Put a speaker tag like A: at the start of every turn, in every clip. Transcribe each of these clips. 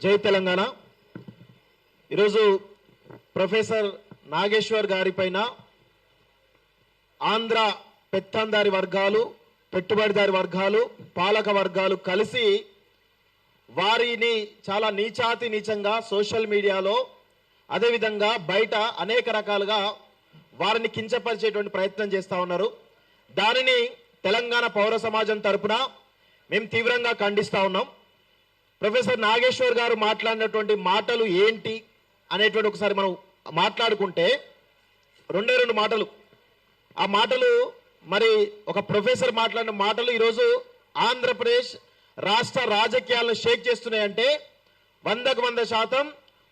A: జై తెలంగాణ. ఈరోజు ప్రొఫెసర్ నాగేశ్వర్ గారి పైన ఆంధ్ర పెత్తందారి వర్గాలు, పెట్టుబడిదారి వర్గాలు, పాలక వర్గాలు కలిసి వారిని చాలా నీచాతి నీచంగా సోషల్ మీడియాలో అదేవిధంగా బయట అనేక రకాలుగా వారిని కించపరిచేటువంటి ప్రయత్నం చేస్తూ ఉన్నారు. దానిని తెలంగాణ పౌర సమాజం తరపున మేము తీవ్రంగా ఖండిస్తూ ఉన్నాం. ప్రొఫెసర్ నాగేశ్వర్ గారు మాట్లాడినటువంటి మాటలు ఏంటి అనేటువంటి ఒకసారి మనం మాట్లాడుకుంటే రెండే రెండు మాటలు. ఆ మాటలు మరి ఒక ప్రొఫెసర్ మాట్లాడిన మాటలు ఈరోజు ఆంధ్రప్రదేశ్ రాష్ట్ర రాజకీయాలను షేక్ చేస్తున్నాయంటే 100%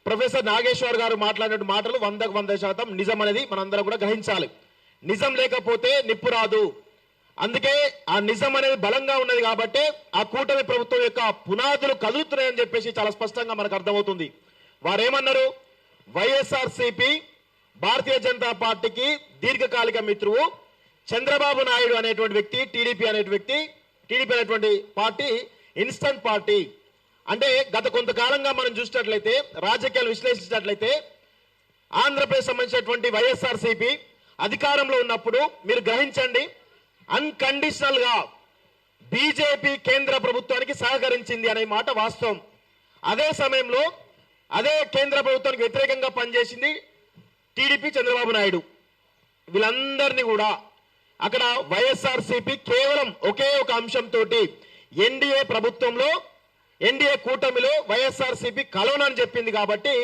A: ప్రొఫెసర్ నాగేశ్వర్ గారు మాట్లాడిన మాటలు 100% నిజం అనేది మనందరం కూడా గ్రహించాలి. నిజం లేకపోతే నిప్పు రాదు. అందుకే ఆ నిజం అనేది బలంగా ఉన్నది కాబట్టి ఆ కూటమి ప్రభుత్వం యొక్క పునాదులు కదులుతున్నాయని చెప్పేసి చాలా స్పష్టంగా మనకు అర్థమవుతుంది. వారేమన్నారు? వైఎస్ఆర్సీపీ భారతీయ జనతా పార్టీకి దీర్ఘకాలిక మిత్రువు చంద్రబాబు నాయుడు అనేటువంటి వ్యక్తి, టీడీపీ అనేటువంటి పార్టీ ఇన్స్టంట్ పార్టీ. అంటే గత కొంతకాలంగా మనం చూసినట్లయితే, రాజకీయాలు విశ్లేషించినట్లయితే ఆంధ్రప్రదేశ్ సంబంధించినటువంటి వైఎస్ఆర్సీపీ అధికారంలో ఉన్నప్పుడు మీరు గ్రహించండి, అన్కండిషనల్ గా బీజేపీ కేంద్ర ప్రభుత్వానికి సహకరించింది అనే మాట వాస్తవం. అదే సమయంలో అదే కేంద్ర ప్రభుత్వానికి వ్యతిరేకంగా పనిచేసింది టీడీపీ, చంద్రబాబు నాయుడు. వీళ్ళందరినీ కూడా అక్కడ వైఎస్ఆర్సీపీ కేవలం ఒకే ఒక అంశంతో ఎన్డీఏ ప్రభుత్వంలో, ఎన్డీఏ కూటమిలో వైఎస్ఆర్సీపీ కలవనని చెప్పింది కాబట్టి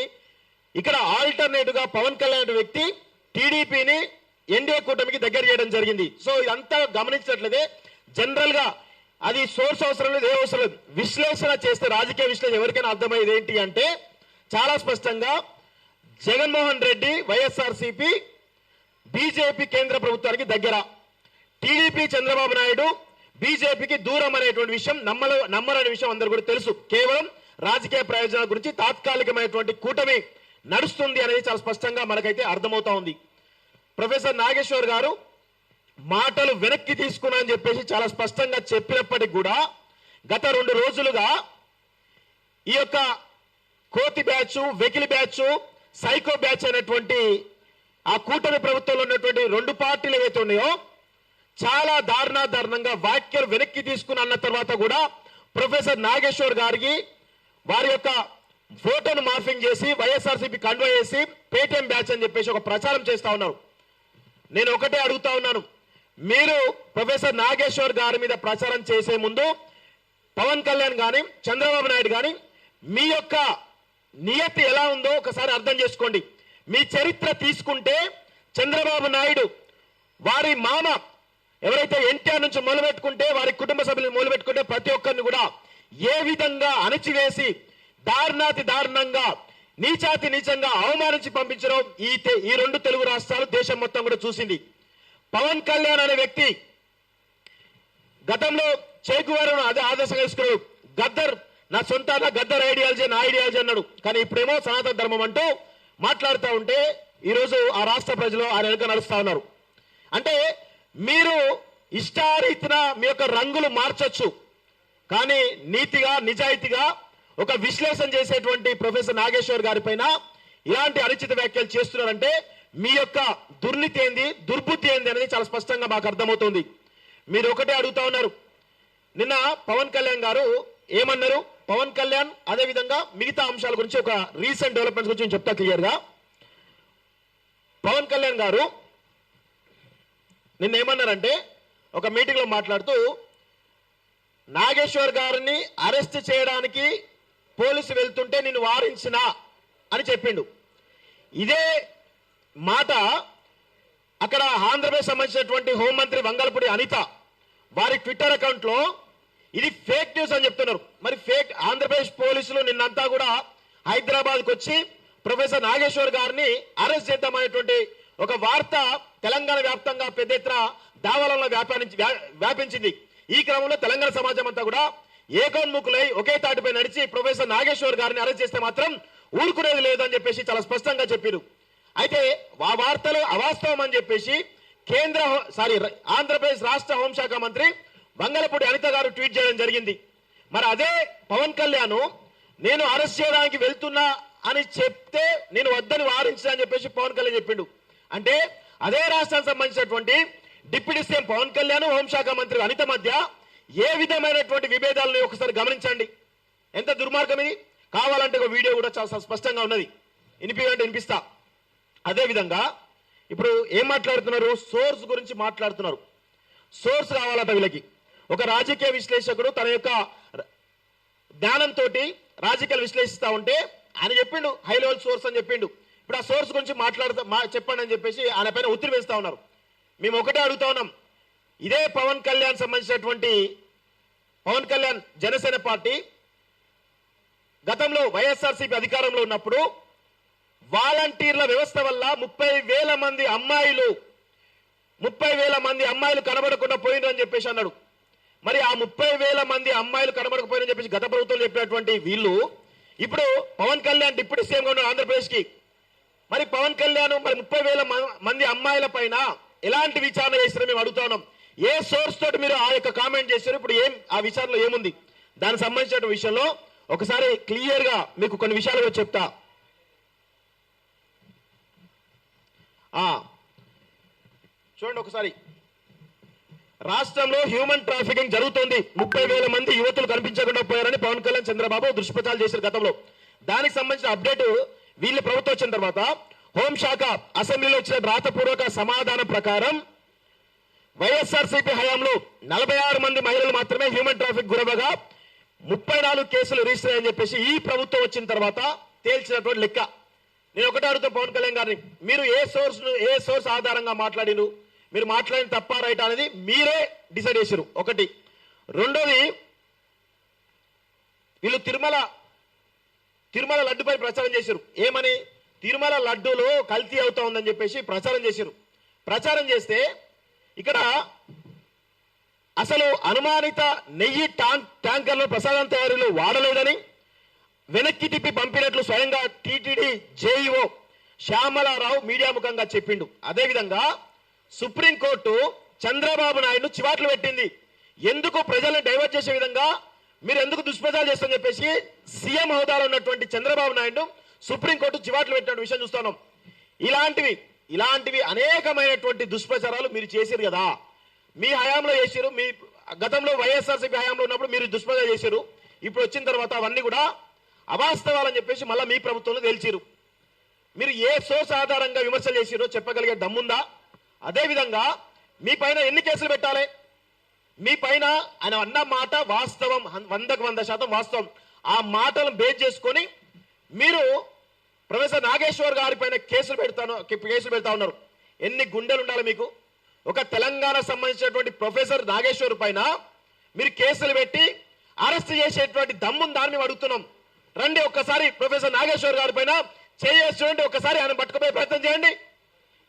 A: ఇక్కడ ఆల్టర్నేటివ్ గా పవన్ కళ్యాణ్ వ్యక్తి టీడీపీని ఎన్డీఏ కూటమికి దగ్గర చేయడం జరిగింది. సో ఇదంతా గమనించినట్లయితే జనరల్ గా అది సోర్స్ అవసరం లేదు, ఏ అవసరం లేదు. విశ్లేషణ చేస్తే, రాజకీయ విశ్లేషణ ఎవరికైనా అర్థమయ్యేది ఏంటి అంటే చాలా స్పష్టంగా జగన్మోహన్ రెడ్డి వైఎస్ఆర్సీపీ బీజేపీ కేంద్ర ప్రభుత్వానికి దగ్గర, టీడీపీ చంద్రబాబు నాయుడు బీజేపీకి దూరం అనేటువంటి విషయం నమ్మరనే విషయం అందరూ కూడా తెలుసు. కేవలం రాజకీయ ప్రయోజనాల గురించి తాత్కాలికమైనటువంటి కూటమి నడుస్తుంది అనేది చాలా స్పష్టంగా మనకైతే అర్థమవుతా ఉంది. ప్రొఫెసర్ నాగేశ్వర్ గారు మాటలు వెనక్కి తీసుకున్నా అని చెప్పేసి చాలా స్పష్టంగా చెప్పినప్పటికీ కూడా గత 2 రోజులుగా ఈ యొక్క కోతి బ్యాచ్, వెకిలి బ్యాచ్, సైకో బ్యాచ్ అనేటువంటి ఆ కూటమి ప్రభుత్వంలో ఉన్నటువంటి 2 పార్టీలు ఏవైతే ఉన్నాయో చాలా దారుణంగా వ్యాఖ్యలు వెనక్కి తీసుకుని అన్న తర్వాత కూడా ప్రొఫెసర్ నాగేశ్వర్ గారికి వారి యొక్క ఫోటోను మార్ఫింగ్ చేసి వైఎస్ఆర్సీపీ కన్వే చేసి పేటీఎం బ్యాచ్ అని చెప్పేసి ఒక ప్రచారం చేస్తా ఉన్నారు. నేను ఒకటే అడుగుతా ఉన్నాను, మీరు ప్రొఫెసర్ నాగేశ్వర్ గారి మీద ప్రచారం చేసే ముందు పవన్ కళ్యాణ్ గాని, చంద్రబాబు నాయుడు గాని మీ యొక్క నియతి ఎలా ఉందో ఒకసారి అర్థం చేసుకోండి. మీ చరిత్ర తీసుకుంటే చంద్రబాబు నాయుడు వారి మామ ఎవరైతే ఎన్టీఆర్ నుంచి మొదలుపెట్టుకుంటే, వారి కుటుంబ సభ్యులను మొదలుపెట్టుకుంటే ప్రతి ఒక్కరిని కూడా ఏ విధంగా అణచివేసి దారుణంగా నీచాతి నీచంగా అవమానించి పంపించడం ఈ 2 తెలుగు రాష్ట్రాలు, దేశం మొత్తం కూడా చూసింది. పవన్ కళ్యాణ్ అనే వ్యక్తి గతంలో చేకువారు అదే ఆదర్శంగా తీసుకున్నాడు. గద్దర్ నా సొంత, నా గద్దర్ ఐడియాలజీ, నా ఐడియాలజీ అన్నాడు. కానీ ఇప్పుడేమో సనాతన ధర్మం అంటూ మాట్లాడుతూ ఉంటే ఈరోజు ఆ రాష్ట్ర ప్రజలు ఆయన వెనుక నడుస్తా ఉన్నారు. అంటే మీరు ఇష్టారీతిన మీ యొక్క రంగులు మార్చొచ్చు, కానీ నీతిగా, నిజాయితీగా ఒక విశ్లేషణ చేసేటువంటి ప్రొఫెసర్ నాగేశ్వర్ గారి పైన ఇలాంటి అనుచిత వ్యాఖ్యలు చేస్తున్నారంటే మీ యొక్క దుర్నీతి ఏంది, దుర్బుద్ధి ఏంది అనేది చాలా స్పష్టంగా మాకు అర్థమవుతుంది. మీరు ఒకటే అడుగుతా ఉన్నారు. నిన్న పవన్ కళ్యాణ్ గారు ఏమన్నారు? పవన్ కళ్యాణ్ అదేవిధంగా మిగతా అంశాల గురించి, ఒక రీసెంట్ డెవలప్మెంట్స్ గురించి నేను చెప్తా క్లియర్ గా. పవన్ కళ్యాణ్ గారు నిన్న ఏమన్నారంటే ఒక మీటింగ్ లో మాట్లాడుతూ నాగేశ్వర్ గారిని అరెస్ట్ చేయడానికి పోలీసు వెళ్తుంటే నిన్ను వారించిన అని చెప్పిండు. ఇదే మాట అక్కడ ఆంధ్రప్రదేశ్ సంబంధించినటువంటి హోంమంత్రి వంగలపూడి అనిత వారి ట్విట్టర్ అకౌంట్ లో ఇది ఫేక్ న్యూస్ అని చెప్తున్నారు. మరి ఆంధ్రప్రదేశ్ పోలీసులు నిన్నంతా కూడా హైదరాబాద్కు వచ్చి ప్రొఫెసర్ నాగేశ్వర్ గారిని అరెస్ట్ చేద్దామనేటువంటి ఒక వార్త తెలంగాణ వ్యాప్తంగా పెద్ద ఎత్తున దావాలలో వ్యాపించింది. ఈ క్రమంలో తెలంగాణ సమాజం అంతా కూడా ఏకోన్ముఖులై ఒకే తాటిపై నడిచి ప్రొఫెసర్ నాగేశ్వర్ గారిని అరెస్ట్ చేస్తే మాత్రం ఊరుకునేది లేదు అని చెప్పేసి చాలా స్పష్టంగా చెప్పారు. అయితే ఆ వార్తలు అవాస్తవం అని చెప్పేసి ఆంధ్రప్రదేశ్ రాష్ట్ర హోంశాఖ మంత్రి వంగలపూడి అనిత గారు ట్వీట్ చేయడం జరిగింది. మరి అదే పవన్ కళ్యాణ్ నేను అరెస్ట్ చేయడానికి వెళ్తున్నా అని చెప్తే నేను వద్దని వారించా అని చెప్పేసి పవన్ కళ్యాణ్ చెప్పిండు. అంటే అదే రాష్ట్రానికి సంబంధించినటువంటి డిప్యూటీ సీఎం పవన్ కళ్యాణ్, హోంశాఖ మంత్రి అనిత మధ్య ఏ విధమైనటువంటి విభేదాలను ఒకసారి గమనించండి. ఎంత దుర్మార్గం ఇది. కావాలంటే ఒక వీడియో కూడా చాలా స్పష్టంగా ఉన్నది, వినిపిస్తా. అదే విధంగా ఇప్పుడు ఏం మాట్లాడుతున్నారు, సోర్స్ గురించి మాట్లాడుతున్నారు. సోర్స్ కావాలట వీళ్ళకి. ఒక రాజకీయ విశ్లేషకుడు తన యొక్క జ్ఞానంతో రాజకీయాలు విశ్లేషిస్తా ఉంటే ఆయన చెప్పిండు హై లెవెల్ సోర్స్ అని చెప్పిండు. ఇప్పుడు ఆ సోర్స్ గురించి చెప్పండి అని చెప్పేసి ఆయన పైన ఒత్తిడి వేస్తా ఉన్నారు. మేము ఒకటే అడుగుతా ఉన్నాం, ఇదే పవన్ కళ్యాణ్ సంబంధించినటువంటి పవన్ కళ్యాణ్ జనసేన పార్టీ గతంలో వైఎస్ఆర్సీపీ అధికారంలో ఉన్నప్పుడు వాలంటీర్ల వ్యవస్థ వల్ల 30,000 మంది అమ్మాయిలు కనబడకుండా పోయినరు అని చెప్పేసి అన్నాడు. మరి ఆ 30,000 మంది అమ్మాయిలు కనబడకపోయినని చెప్పేసి గత ప్రభుత్వం చెప్పినటువంటి వీళ్ళు ఇప్పుడు పవన్ కళ్యాణ్ డిప్యూటీ సీఎంగా ఉన్నారు ఆంధ్రప్రదేశ్ కి. మరి పవన్ కళ్యాణ్ మరి 30,000 మంది అమ్మాయిల పైన ఎలాంటి విచారణ చేస్తారో మేము అడుగుతా ఉన్నాం. ఏ సోర్స్ తోటి మీరు ఆ యొక్క కామెంట్ చేశారు, ఇప్పుడు ఆ విచారణలో ఏముంది, దానికి సంబంధించిన విషయంలో ఒకసారి క్లియర్ గా మీకు కొన్ని విషయాలు చెప్తా. చూడండి ఒకసారి, రాష్ట్రంలో హ్యూమన్ ట్రాఫికింగ్ జరుగుతుంది, 30,000 మంది యువతులు కనిపించకుండా పోయారని పవన్ కళ్యాణ్ చంద్రబాబు దుష్ప్రచారాలు చేశారు గతంలో. దానికి సంబంధించిన అప్డేట్ వీళ్ళు ప్రభుత్వం వచ్చిన తర్వాత హోంశాఖ అసెంబ్లీలో ఇచ్చిన రాతపూర్వక సమాధానం ప్రకారం వైఎస్ఆర్సీపీ హయాంలో 46 మంది మహిళలు మాత్రమే హ్యూమన్ ట్రాఫిక్ గురవగా 34 కేసులు రిజిస్టర్ అయ్యని చెప్పేసి ఈ ప్రభుత్వం వచ్చిన తర్వాత తేల్చినటువంటి లెక్క. నేను ఒకటే అడుగుతా పవన్ కళ్యాణ్ గారిని, మీరు ఏ సోర్స్ ఆధారంగా మాట్లాడిను, మీరు మాట్లాడిన తప్ప రైట్ అనేది మీరే డిసైడ్ చేశారు. ఒకటి. రెండోది, వీళ్ళు తిరుమల లడ్డుపై ప్రచారం చేశారు. ఏమని? తిరుమల లడ్డూలో కల్తీ అవుతా ఉందని చెప్పేసి ప్రచారం చేశారు. ప్రచారం చేస్తే ఇక్కడ అసలు అనుమానిత నెయ్యి ట్యాంకర్లు ప్రసాదం తయారీలో వాడలేదని వెనక్కి తిప్పి పంపినట్లు స్వయంగా టీటీడీ జేఈఓ శ్యామలారావు మీడియా ముఖంగా చెప్పిండు. అదేవిధంగా సుప్రీంకోర్టు చంద్రబాబు నాయుడు చివాట్లు పెట్టింది. ఎందుకు ప్రజలను డైవర్ట్ చేసే విధంగా మీరు ఎందుకు దుష్ప్రచారం చేస్తారని చెప్పేసి సీఎం హోదాలో ఉన్నటువంటి చంద్రబాబు నాయుడు సుప్రీంకోర్టు చివాట్లు పెట్టిన విషయం చూస్తున్నాం. ఇలాంటివి అనేకమైనటువంటి దుష్ప్రచారాలు మీరు చేశారు కదా, మీ హయాంలో చేశారు. మీ గతంలో వైఎస్ఆర్సీపీ హయాంలో ఉన్నప్పుడు మీరు దుష్ప్రచారం చేశారు. ఇప్పుడు వచ్చిన తర్వాత అవన్నీ కూడా అవాస్తవాలని చెప్పేసి మళ్ళీ మీ ప్రభుత్వంలో తేల్చారు. మీరు ఏ సోర్స్ ఆధారంగా విమర్శలు చేసిరో చెప్పగలిగే దమ్ముందా? అదేవిధంగా మీ పైన ఎన్ని కేసులు పెట్టాలి? మీ పైన ఆయన అన్న మాట వాస్తవం, 100% వాస్తవం. ఆ మాటలను బేస్ చేసుకొని మీరు ప్రొఫెసర్ నాగేశ్వర్ గారి పైన కేసులు పెడతా ఉన్నారు. ఎన్ని గుండెలు ఉండాలి మీకు? ఒక తెలంగాణ సంబంధించినటువంటి ప్రొఫెసర్ నాగేశ్వర్ పైన మీరు కేసులు పెట్టి అరెస్ట్ చేసేటువంటి దమ్ముని దాన్ని మేము అడుగుతున్నాం. రండి ఒక్కసారి ప్రొఫెసర్ నాగేశ్వర్ గారి పైన చేసి చూడండి, ఒక్కసారి ఆయన పట్టుకుపోయే ప్రయత్నం చేయండి.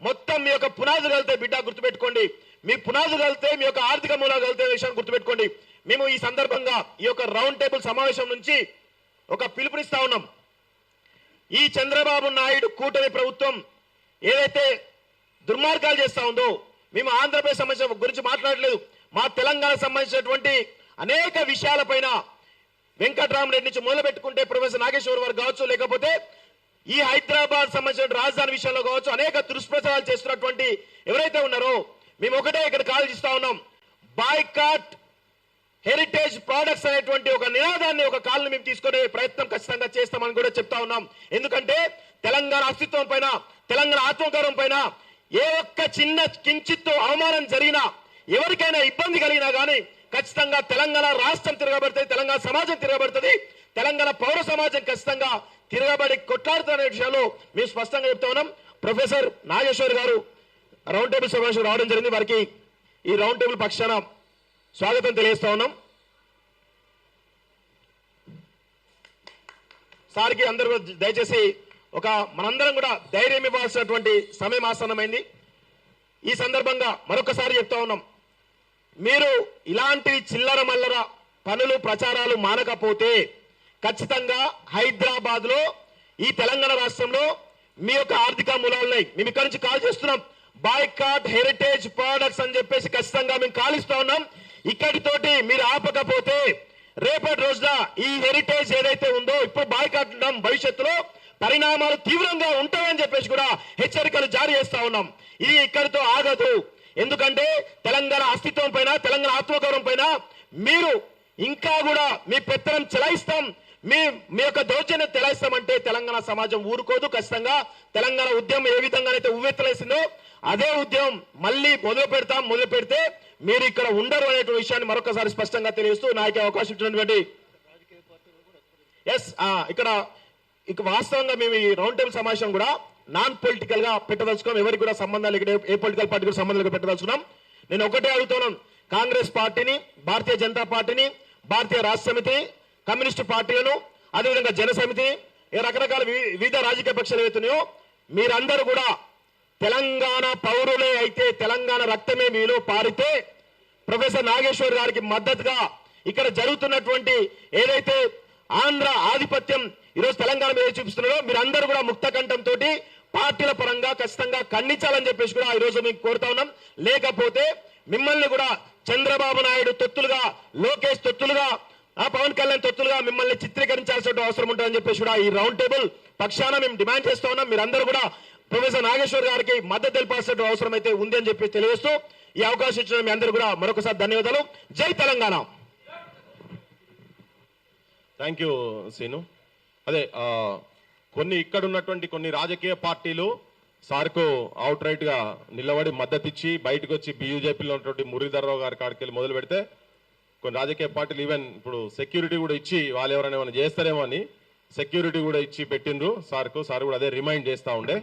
A: మొత్తం మీ యొక్క పునాదులు కలితే బిడ్డ గుర్తుపెట్టుకోండి, మీ పునాదులు కలితే మీ యొక్క ఆర్థిక మూలాలు కలితే విషయాన్ని గుర్తుపెట్టుకోండి. మేము ఈ సందర్భంగా ఈ యొక్క రౌండ్ టేబుల్ సమావేశం నుంచి ఒక పిలుపునిస్తా ఉన్నాం. ఈ చంద్రబాబు నాయుడు కూటమి ప్రభుత్వం ఏదైతే దుర్మార్గాలు చేస్తా ఉందో, మేము ఆంధ్రప్రదేశ్ సంబంధించిన గురించి మాట్లాడలేదు, మా తెలంగాణ సంబంధించినటువంటి అనేక విషయాలపైన వెంకటరామరెడ్డి నుంచి మొదలు పెట్టుకుంటే ప్రొఫెసర్ నాగేశ్వర్ వారు కావచ్చు, లేకపోతే ఈ హైదరాబాద్ సంబంధించిన రాజధాని విషయంలో కావచ్చు, అనేక దుష్ప్రచారాలు చేస్తున్నటువంటి ఎవరైతే ఉన్నారో మేము ఒకటే ఇక్కడ కాల్ చేస్తా ఉన్నాం. బాయ్కాట్ హెరిటేజ్ ప్రొడక్ట్స్ అనేటువంటి ఒక నినాదాన్ని, ఒక కాల్ని మేము తీసుకునే ప్రయత్నం ఖచ్చితంగా చేస్తామని కూడా చెప్తా ఉన్నాం. ఎందుకంటే తెలంగాణ అస్తిత్వం పైన, తెలంగాణ ఆత్మగౌరవం పైన ఏ ఒక్క చిన్న కించిత్తు అవమానం జరిగినా, ఎవరికైనా ఇబ్బంది కలిగినా కానీ ఖచ్చితంగా తెలంగాణ రాష్ట్రం తిరగబడుతుంది, తెలంగాణ సమాజం తిరగబడుతుంది, తెలంగాణ పౌర సమాజం ఖచ్చితంగా తిరగబడి కొట్లాడుతున్న విషయాలు మేము స్పష్టంగా చెప్తా ఉన్నాం. ప్రొఫెసర్ నాగేశ్వర్ గారు రౌండ్ టేబుల్ సమావేశం రావడం జరిగింది. వారికి ఈ రౌండ్ టేబుల్ పక్షాన స్వాగతం తెలియజేస్తా ఉన్నాం. సార్కి అందరూ దయచేసి మనందరం కూడా ధైర్యం ఇవ్వాల్సినటువంటి సమయం ఆసన్నమైంది. ఈ సందర్భంగా మరొకసారి చెప్తా ఉన్నాం, మీరు ఇలాంటి చిల్లర మల్లర పనులు ప్రచారాలు మానకపోతే ఖచ్చితంగా హైదరాబాద్ లో, ఈ తెలంగాణ రాష్ట్రంలో మీ యొక్క ఆర్థిక మూలాలున్నాయి. మేము ఇక్కడ నుంచి కాల్ చేస్తున్నాం. బాయ్కాట్ హెరిటేజ్ ప్రొడక్ట్స్ అని చెప్పేసి ఖచ్చితంగా మేము కాల్ ఇస్తా ఉన్నాం. ఇక్కడితోటి మీరు ఆపకపోతే రేపటి రోజున ఈ హెరిటేజ్ ఏదైతే ఉందో ఇప్పుడు బాయ్కాట్ భవిష్యత్తులో పరిణామాలు తీవ్రంగా ఉంటాయని చెప్పేసి కూడా హెచ్చరికలు జారీ చేస్తా ఉన్నాం. ఇది ఇక్కడితో ఆగదు. ఎందుకంటే తెలంగాణ అస్తిత్వం పైన, తెలంగాణ ఆత్మగౌరవం పైన మీరు ఇంకా కూడా మీ పెత్తనం చెలాయిస్తాం, మీ యొక్క దౌర్జన్యం చెలాయిస్తామంటే తెలంగాణ సమాజం ఊరుకోదు. ఖచ్చితంగా తెలంగాణ ఉద్యమం ఏ విధంగానైతే ఉవ్వెత్తలేసిందో అదే ఉద్యమం మళ్ళీ మొదలు పెడితే మీరు ఇక్కడ ఉండరు అనేటువంటి విషయాన్ని మరొకసారి స్పష్టంగా తెలియజేస్తూ నాకు అవకాశం ఇచ్చినటువంటి ఇక వాస్తవంగా మేము ఈ రౌండ్ టేబుల్ సమావేశం కూడా నాన్ పొలిటికల్ గా పెట్టదలుచుకున్నాం. ఎవరికి కూడా సంబంధాలు ఇక్కడ ఏ పొలిటికల్ పార్టీ కూడా సంబంధాలు పెట్టదలుచుకున్నాం. నేను ఒకటే అడుగుతున్నాను, కాంగ్రెస్ పార్టీని, భారతీయ జనతా పార్టీని, భారతీయ రాష్ట్ర సమితిని, కమ్యూనిస్టు పార్టీలను, అదేవిధంగా జన సమితి, రకరకాల వివిధ రాజకీయ పక్షాలు ఏవైతున్నాయో మీరందరూ కూడా తెలంగాణ పౌరులే అయితే, తెలంగాణ రక్తమే మీలో పారితే ప్రొఫెసర్ నాగేశ్వర్ గారికి మద్దతుగా ఇక్కడ జరుగుతున్నటువంటి ఏదైతే ఆంధ్ర ఆధిపత్యం ఈరోజు తెలంగాణ మీద చూపిస్తున్నారో మీరందరూ కూడా ముక్త కంఠంతో పార్టీల పరంగా ఖచ్చితంగా ఖండించాలని చెప్పేసి కూడా ఈ రోజు మీకు కోరుతా ఉన్నాం. లేకపోతే మిమ్మల్ని కూడా చంద్రబాబు నాయుడు తొత్తులుగా, లోకేష్ తొత్తులుగా, పవన్ కళ్యాణ్ తొత్తులుగా మిమ్మల్ని చిత్రీకరించాల్సిన అవసరం ఉంటుందని చెప్పేసి కూడా ఈ రౌండ్ టేబుల్ పక్షాన మేము డిమాండ్ చేస్తా ఉన్నాం. మీరందరూ కూడా ప్రొఫెసర్ నాగేశ్వర్ గారికి మద్దతు తెలిపాల్సిన అవసరం అయితే ఉంది అని చెప్పి తెలియజేస్తూ ఈ అవకాశం ఇచ్చిన మీ అందరూ కూడా మరొకసారి ధన్యవాదాలు. జై తెలంగాణ.
B: Thank you scene. అదే కొన్ని ఇక్కడ ఉన్నటువంటి కొన్ని రాజకీయ పార్టీలు సార్కు అవుట్ రైట్ గా నిలబడి మద్దతు ఇచ్చి బయటకు వచ్చి బీజేపీలో ఉన్నటువంటి మురళీధర్రావు గారి కాడికి వెళ్ళి మొదలు పెడితే కొన్ని రాజకీయ పార్టీలు ఈవెన్ ఇప్పుడు సెక్యూరిటీ కూడా ఇచ్చి వాళ్ళు ఎవరైనా ఏమైనా చేస్తారేమో అని సెక్యూరిటీ కూడా ఇచ్చి పెట్టిండ్రు సార్కు. సార్ కూడా అదే రిమైండ్ చేస్తా ఉండే.